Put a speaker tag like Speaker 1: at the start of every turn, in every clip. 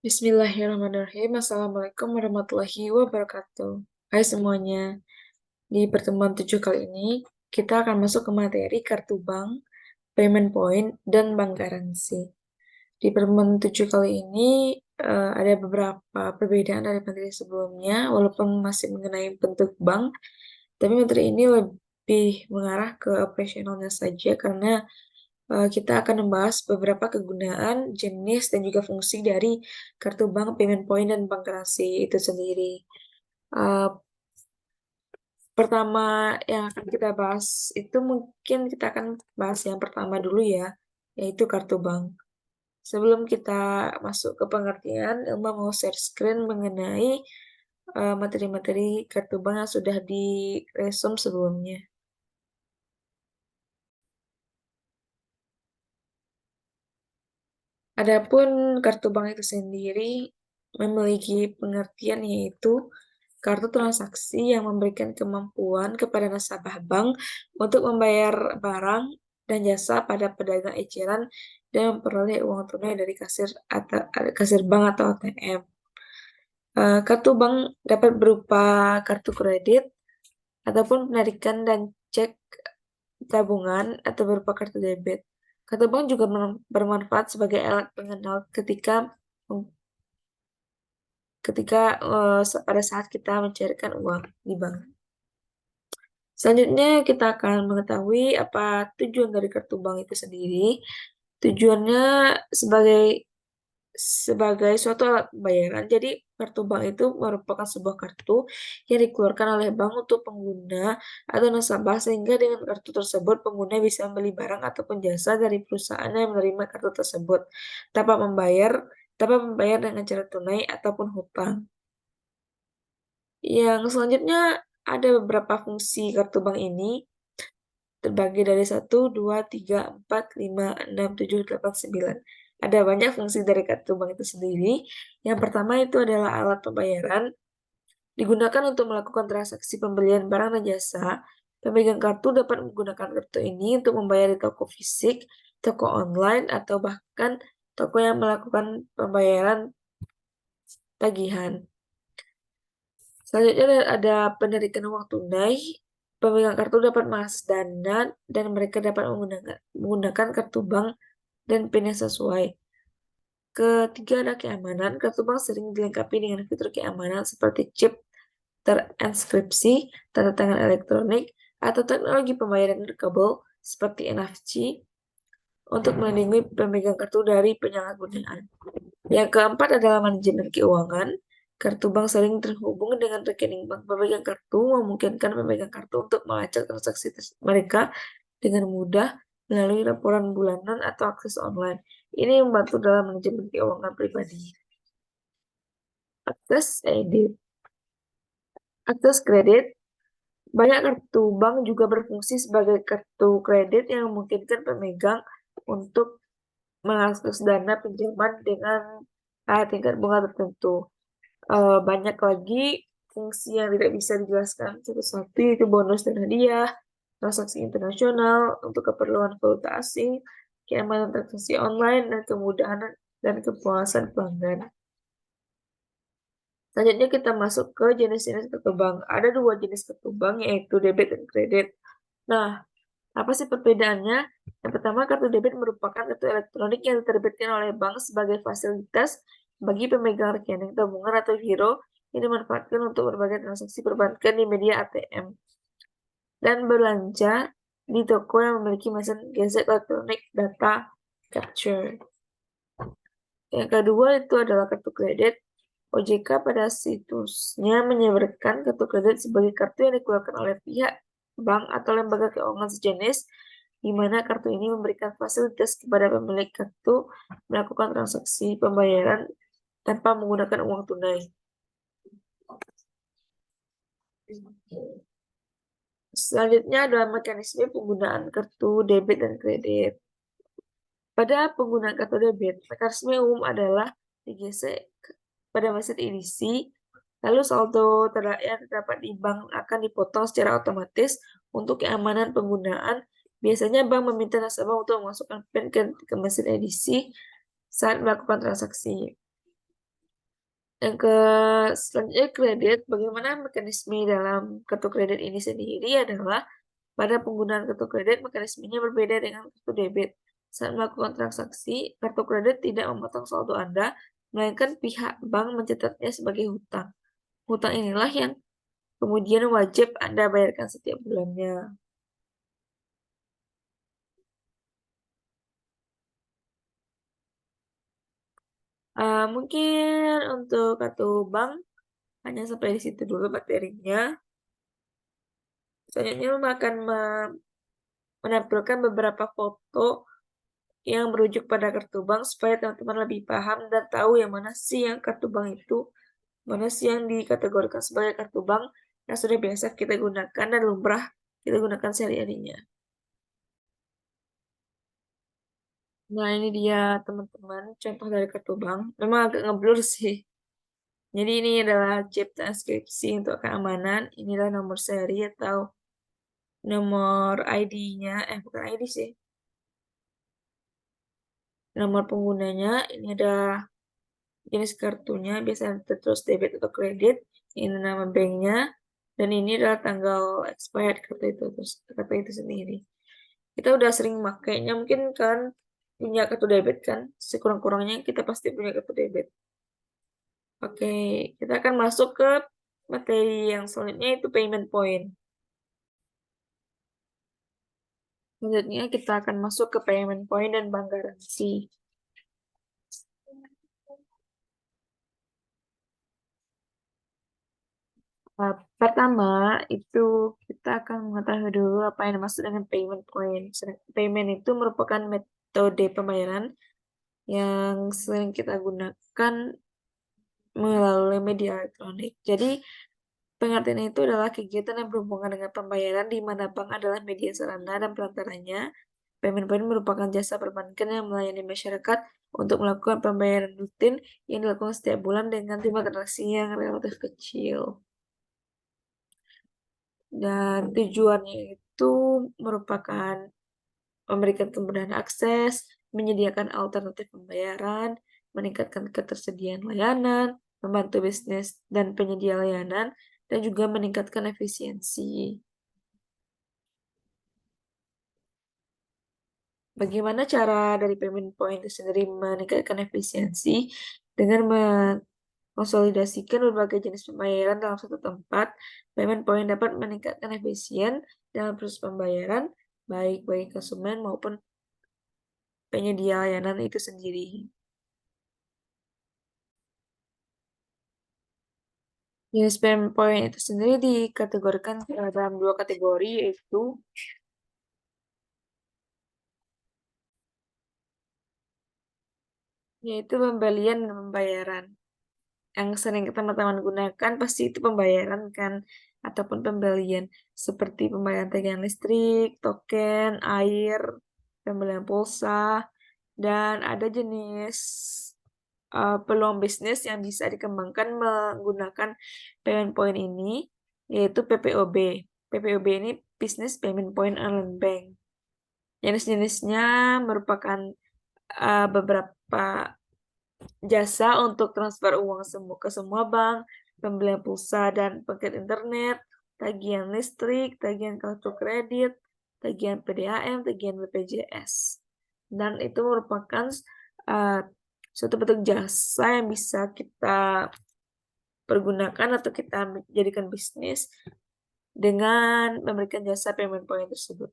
Speaker 1: Bismillahirrahmanirrahim. Assalamualaikum warahmatullahi wabarakatuh. Hai semuanya. Di pertemuan 7 kali ini, kita akan masuk ke materi kartu bank, payment point, dan bank garansi. Di pertemuan 7 kali ini, ada beberapa perbedaan dari materi sebelumnya, walaupun masih mengenai bentuk bank, tapi materi ini lebih mengarah ke operasionalnya saja, karena kita akan membahas beberapa kegunaan, jenis, dan juga fungsi dari kartu bank, payment point, dan bank garansi itu sendiri. Uh, Pertama yang akan kita bahas itu mungkin kita akan bahas yang pertama dulu ya, yaitu kartu bank. Sebelum kita masuk ke pengertian, Ilma mau share screen mengenai materi-materi kartu bank yang sudah di resume sebelumnya. Adapun kartu bank itu sendiri memiliki pengertian yaitu kartu transaksi yang memberikan kemampuan kepada nasabah bank untuk membayar barang dan jasa pada pedagang eceran dan memperoleh uang tunai dari kasir bank atau ATM. Kartu bank dapat berupa kartu kredit ataupun penarikan dan cek tabungan atau berupa kartu debit. Kartu bank juga bermanfaat sebagai alat pengenal ketika pada saat kita mencairkan uang di bank. Selanjutnya kita akan mengetahui apa tujuan dari kartu bank itu sendiri. Tujuannya sebagai sebagai suatu alat pembayaran. Jadi kartu bank itu merupakan sebuah kartu yang dikeluarkan oleh bank untuk pengguna atau nasabah sehingga dengan kartu tersebut pengguna bisa membeli barang ataupun jasa dari perusahaan yang menerima kartu tersebut tanpa membayar dengan cara tunai ataupun hutang. Yang selanjutnya ada beberapa fungsi kartu bank ini terbagi dari 1, 2, 3, 4, 5, 6, 7, 8, 9. Ada banyak fungsi dari kartu bank itu sendiri. Yang pertama itu adalah alat pembayaran. Digunakan untuk melakukan transaksi pembelian barang dan jasa. Pemegang kartu dapat menggunakan kartu ini untuk membayar di toko fisik, toko online, atau bahkan toko yang melakukan pembayaran tagihan. Selanjutnya ada penarikan uang tunai. Pemegang kartu dapat mengakses dana dan mereka dapat menggunakan kartu bank dan PIN yang sesuai. Ketiga ada keamanan. Kartu bank sering dilengkapi dengan fitur keamanan seperti chip terinskripsi, tanda tangan elektronik, atau teknologi pembayaran nirkabel seperti NFC untuk melindungi pemegang kartu dari penyalahgunaan. Yang keempat adalah manajemen keuangan. Kartu bank sering terhubung dengan rekening bank pemegang kartu, memungkinkan pemegang kartu untuk melacak transaksi mereka dengan mudah melalui laporan bulanan atau akses online. Ini membantu dalam manajemen keuangan pribadi. Akses kredit. Banyak kartu bank juga berfungsi sebagai kartu kredit yang memungkinkan pemegang untuk mengakses dana pinjaman dengan tingkat bunga tertentu. Banyak lagi fungsi yang tidak bisa dijelaskan satu-satu, yaitu bonus dan hadiah, transaksi internasional untuk keperluan valuta asing, keamanan transaksi online, dan kemudahan dan kepuasan pelanggan. Selanjutnya kita masuk ke jenis-jenis kartu bank. Ada dua jenis kartu bank, yaitu debit dan kredit. Nah, apa sih perbedaannya? Yang pertama, kartu debit merupakan kartu elektronik yang diterbitkan oleh bank sebagai fasilitas bagi pemegang rekening tabungan atau giro yang dimanfaatkan untuk berbagai transaksi perbankan di media ATM dan belanja di toko yang memiliki mesin gesek elektronik data capture. Yang kedua itu adalah kartu kredit. OJK pada situsnya menyebarkan kartu kredit sebagai kartu yang dikeluarkan oleh pihak bank atau lembaga keuangan sejenis, di mana kartu ini memberikan fasilitas kepada pemilik kartu melakukan transaksi pembayaran tanpa menggunakan uang tunai. Selanjutnya adalah mekanisme penggunaan kartu debit dan kredit. Pada penggunaan kartu debit, mekanisme umum adalah digesek pada mesin edisi, lalu saldo yang terdapat di bank akan dipotong secara otomatis. Untuk keamanan penggunaan, biasanya bank meminta nasabah untuk memasukkan PIN ke mesin edisi saat melakukan transaksi. Yang selanjutnya kredit, bagaimana mekanisme dalam kartu kredit ini sendiri adalah pada penggunaan kartu kredit mekanismenya berbeda dengan kartu debit. Saat melakukan transaksi, kartu kredit tidak memotong saldo Anda, melainkan pihak bank mencatatnya sebagai hutang. Hutang inilah yang kemudian wajib Anda bayarkan setiap bulannya. Mungkin untuk kartu bank hanya sampai di situ dulu materinya. Selanjutnya akan menampilkan beberapa foto yang merujuk pada kartu bank supaya teman-teman lebih paham dan tahu yang mana sih yang kartu bank itu, mana sih yang dikategorikan sebagai kartu bank yang sudah biasa kita gunakan dan lumrah kita gunakan sehari-harinya. Nah, ini dia teman-teman contoh dari kartu bank. Memang agak ngeblur sih. Jadi ini adalah chip transkripsi untuk keamanan. Inilah nomor seri atau nomor ID-nya, bukan ID sih. Nomor penggunanya, ini ada jenis kartunya, biasanya terus debit atau kredit, ini nama banknya, dan ini adalah tanggal expired kartu itu, terus kartu itu sendiri. Kita udah sering makainya, mungkin kan punya kartu debit kan, sekurang-kurangnya kita pasti punya kartu debit. Oke, kita akan masuk ke materi yang selanjutnya itu payment point. Selanjutnya kita akan masuk ke payment point dan bank garansi. Pertama, itu kita akan mengetahui dulu apa yang dimaksud dengan payment point. Payment itu merupakan metode pembayaran yang sering kita gunakan melalui media elektronik. Jadi, pengertian itu adalah kegiatan yang berhubungan dengan pembayaran di mana bank adalah media sarana dan perantaranya. Payment point merupakan jasa perbankan yang melayani masyarakat untuk melakukan pembayaran rutin yang dilakukan setiap bulan dengan jumlah transaksi yang relatif kecil. Dan tujuannya itu merupakan memberikan kemudahan akses, menyediakan alternatif pembayaran, meningkatkan ketersediaan layanan, membantu bisnis dan penyedia layanan, dan juga meningkatkan efisiensi. Bagaimana cara dari payment point itu sendiri meningkatkan efisiensi dengan mengkonsolidasikan berbagai jenis pembayaran dalam satu tempat? Payment point dapat meningkatkan efisien dalam proses pembayaran, baik bagi konsumen maupun penyedia layanan itu sendiri. Jenis payment point itu sendiri dikategorikan dalam dua kategori, yaitu pembelian dan pembayaran. Yang sering teman-teman gunakan pasti itu pembayaran kan, ataupun pembelian seperti pembayaran tagihan listrik, token, air, pembelian pulsa, dan ada jenis peluang bisnis yang bisa dikembangkan menggunakan payment point ini, yaitu PPOB. PPOB ini Business Payment Point Online Bank. Jenis-jenisnya merupakan beberapa jasa untuk transfer uang ke semua bank, pembelian pulsa dan paket internet, tagihan listrik, tagihan kartu kredit, tagihan PDAM, tagihan BPJS. Dan itu merupakan uh, suatu bentuk jasa yang bisa kita pergunakan atau kita jadikan bisnis dengan memberikan jasa payment point tersebut.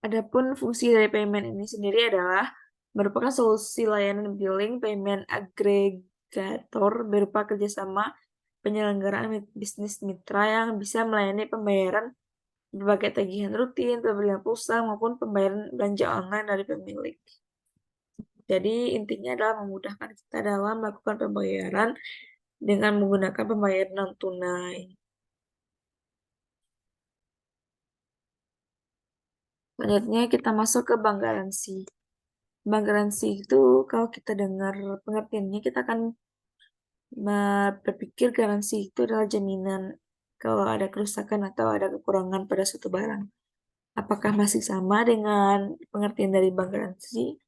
Speaker 1: Adapun fungsi dari payment ini sendiri adalah merupakan solusi layanan billing payment agregator berupa kerjasama penyelenggaraan bisnis mitra yang bisa melayani pembayaran berbagai tagihan rutin, pembelian pulsa, maupun pembayaran belanja online dari pemilik. Jadi intinya adalah memudahkan kita dalam melakukan pembayaran dengan menggunakan pembayaran non tunai. Selanjutnya kita masuk ke bank garansi. Bank garansi itu kalau kita dengar pengertiannya kita akan berpikir garansi itu adalah jaminan kalau ada kerusakan atau ada kekurangan pada suatu barang. Apakah masih sama dengan pengertian dari bank garansi?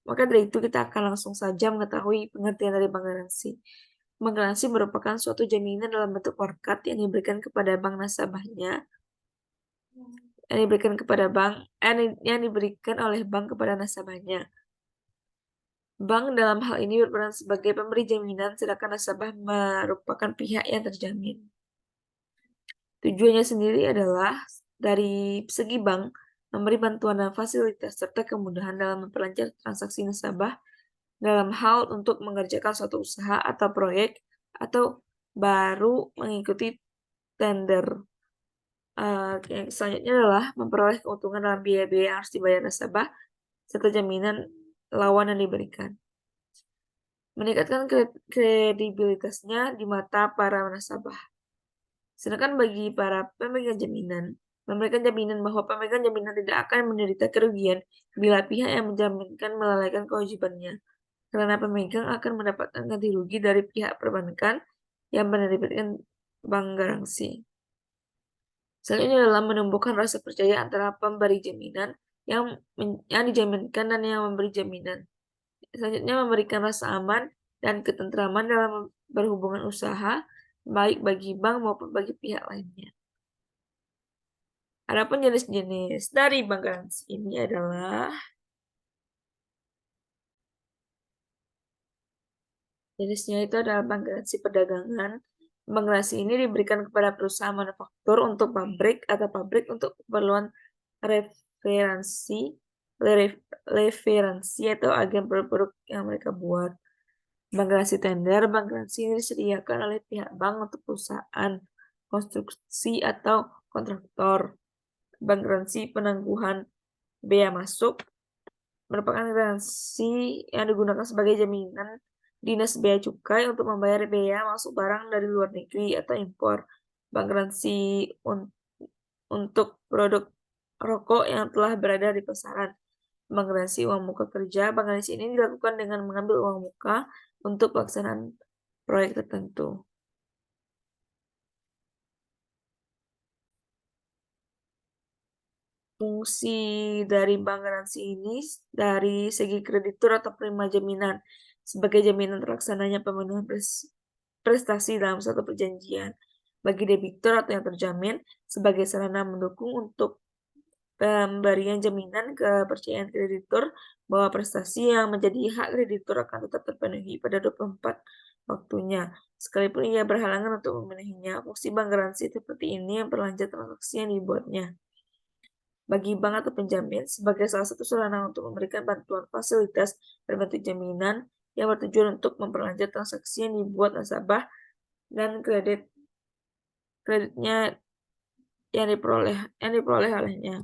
Speaker 1: Maka dari itu kita akan langsung saja mengetahui pengertian dari bank garansi. Bank garansi merupakan suatu jaminan dalam bentuk warkat yang diberikan kepada bank nasabahnya, yang diberikan oleh bank kepada nasabahnya. Bank dalam hal ini berperan sebagai pemberi jaminan, sedangkan nasabah merupakan pihak yang terjamin. Tujuannya sendiri adalah dari segi bank memberi bantuan dan fasilitas serta kemudahan dalam memperlancar transaksi nasabah dalam hal untuk mengerjakan suatu usaha atau proyek atau baru mengikuti tender. Yang selanjutnya adalah memperoleh keuntungan dalam biaya-biaya yang harus dibayar nasabah serta jaminan lawan yang diberikan. Meningkatkan kredibilitasnya di mata para nasabah. Sedangkan bagi para pemegang jaminan, memberikan jaminan bahwa pemegang jaminan tidak akan menderita kerugian bila pihak yang menjaminkan melalaikan kewajibannya, karena pemegang akan mendapatkan ganti rugi dari pihak perbankan yang menerbitkan bank garansi. Selanjutnya adalah menumbuhkan rasa percaya antara pemberi jaminan yang dijaminkan dan yang memberi jaminan. Selanjutnya memberikan rasa aman dan ketentraman dalam berhubungan usaha, baik bagi bank maupun bagi pihak lainnya. Adapun jenis-jenis dari bank garansi ini adalah jenisnya itu adalah bank garansi perdagangan. Bank garansi ini diberikan kepada perusahaan manufaktur untuk pabrik atau pabrik untuk keperluan referensi, referensi atau agen produk yang mereka buat. Bank garansi tender, bank garansi ini disediakan oleh pihak bank untuk perusahaan, konstruksi atau kontraktor. Bank garansi penangguhan bea masuk merupakan garansi yang digunakan sebagai jaminan Dinas Bea Cukai untuk membayar bea masuk barang dari luar negeri atau impor. Bank garansi untuk produk rokok yang telah berada di pasaran. Bank garansi uang muka kerja. Bank garansi ini dilakukan dengan mengambil uang muka untuk pelaksanaan proyek tertentu. Fungsi dari bank garansi ini dari segi kreditur atau penerima jaminan sebagai jaminan terlaksananya pemenuhan prestasi dalam suatu perjanjian. Bagi debitur atau yang terjamin sebagai sarana mendukung untuk pemberian jaminan kepercayaan kreditur bahwa prestasi yang menjadi hak kreditur akan tetap terpenuhi pada 24 waktunya. Sekalipun ia berhalangan untuk memenuhinya, fungsi bank garansi seperti ini yang memperlancar transaksi yang dibuatnya. Bagi bank atau penjamin sebagai salah satu sarana untuk memberikan bantuan fasilitas berbentuk jaminan yang bertujuan untuk memperlancar transaksi yang dibuat nasabah dan kreditnya yang diperoleh olehnya.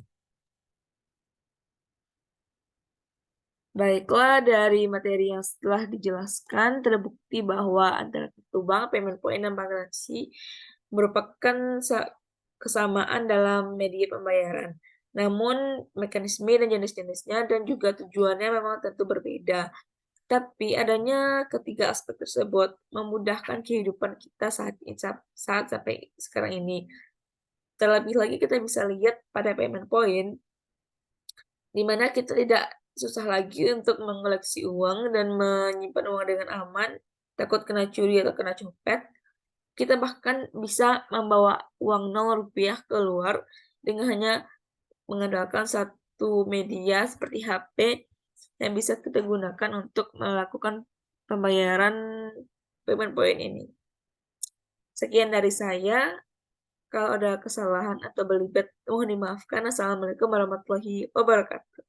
Speaker 1: Baiklah, dari materi yang setelah dijelaskan, terbukti bahwa antara kartu bank, payment point, dan bank garansi merupakan kesamaan dalam media pembayaran. Namun, mekanisme dan jenis-jenisnya dan juga tujuannya memang tentu berbeda. Tapi adanya ketiga aspek tersebut memudahkan kehidupan kita saat sampai sekarang ini. Terlebih lagi kita bisa lihat pada payment point, di mana kita tidak susah lagi untuk mengoleksi uang dan menyimpan uang dengan aman, takut kena curi atau kena copet. Kita bahkan bisa membawa uang Rp0 keluar dengan hanya mengandalkan satu media seperti HP yang bisa kita gunakan untuk melakukan pembayaran payment point ini. Sekian dari saya. Kalau ada kesalahan atau belibet, mohon dimaafkan. Assalamualaikum warahmatullahi wabarakatuh.